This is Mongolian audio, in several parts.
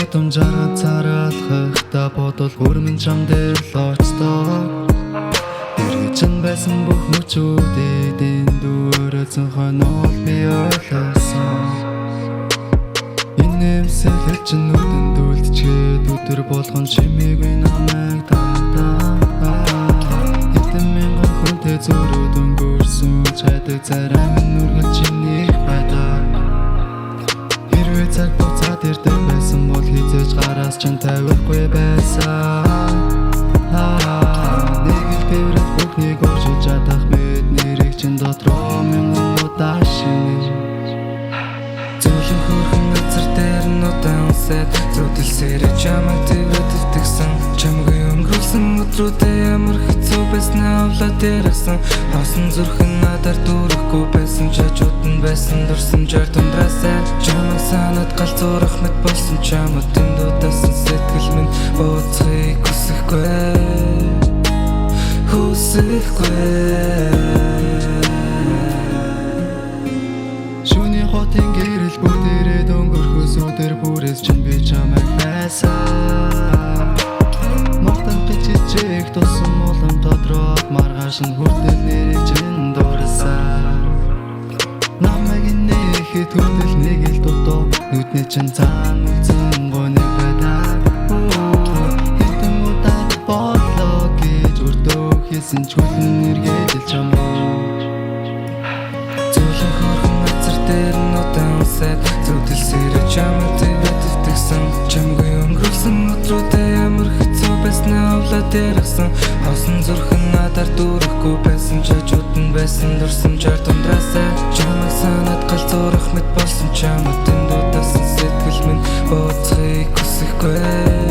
ядам жаргал цараалхахта бодол өрмөн чам дээр лоцдог эргэжэн байсан бүх мөчүүдийн дүүрээ зөнхөнөөл би ойлсон инээмсэл чин нүдэнд үлдчихэд өдөр болгон чимээгүй намайг татаа хэдэн мянган хүнтэй зөрүүд өнгөрсөн чаддаг зарим нүргэл чиний байдаг хэрвээ цаг буцаад ирдэг байсан бол хизээж гараас чинь тавихгүй байсан нэг л тэрэг бүхнийг өөрчилж чадах мэд нэрийг чинь дотроо мянган удаа шинэ зөвлөн хөрхөн газар дээр нутаан усад зүтэлсээрээ чамайг тэрвэд өвтгсөн чамгүй өнгөрүүлсэн өдрүүдэд ямар хэцүү байснаа авлаад яргасан хоосон зүрхэн надаар дүүрэхгүй байсан чажууд нь байсан дурсамжаар тундраасаа чамайг санаад галзуурах мэт болсон чамуудын дуудасан сэтгэл минь бууцхийг хүсэхгүй шүний хотын гэрэл бүгдээрээ өнгөрөхөөс өдөр бүрээс чинь би чамайг байсан мохтон гिचжээх тусан улам тодроод маргааш нь хүртэл нэрийг чинь дуурсан намайг нээхэд хүртэл нэг л дутуу нүдний чинь цаан үлзэн гоныг байдаг хэдэн удаа болоо гэж өртөө хийсэн ч хүлэн эргээд чамаа зөвлөн хөрхөн газар дээр нутаан усад зүтэлсээрээ чамайг тэрвэд өвтгсөн чамгүй өнгөрүүлсэн өдрүүдэд ямар хэцүү байснаа авлаад яргасан хоосон зүрхэн надаар дүүрэхгүй байсан чажууд нь байсан дурсамжаар тундраасаа чамайг санаад галзуурах мэт болсон чамуудын дуудасан сэтгэл минь бууцхийг хүсэхгүй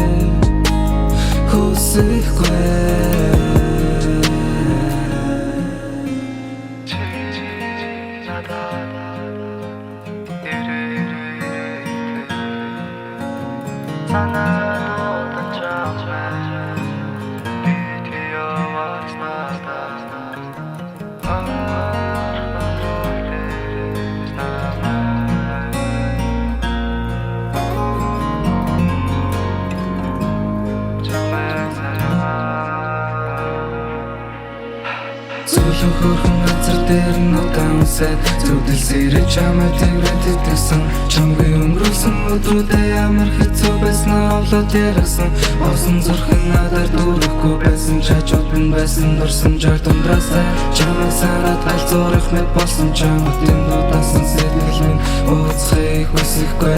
зөвлөн хөрхөн газар дээр нутаан усад зүтэлсээрээ чамайг тэрвэд өвтгсөн чамгүй өнгөрүүлсэн өдрүүдэд ямар хэцүү байснаа авлаад яргасан хоосон зүрхэн надаар дүүрэхгүй байсан чажууд нь байсан дурсамжаар тундраасаа чамайг санаад галзуурах мэт болсон чамуудын дуудасан сэтгэл минь бууцхийг хүсэхгүй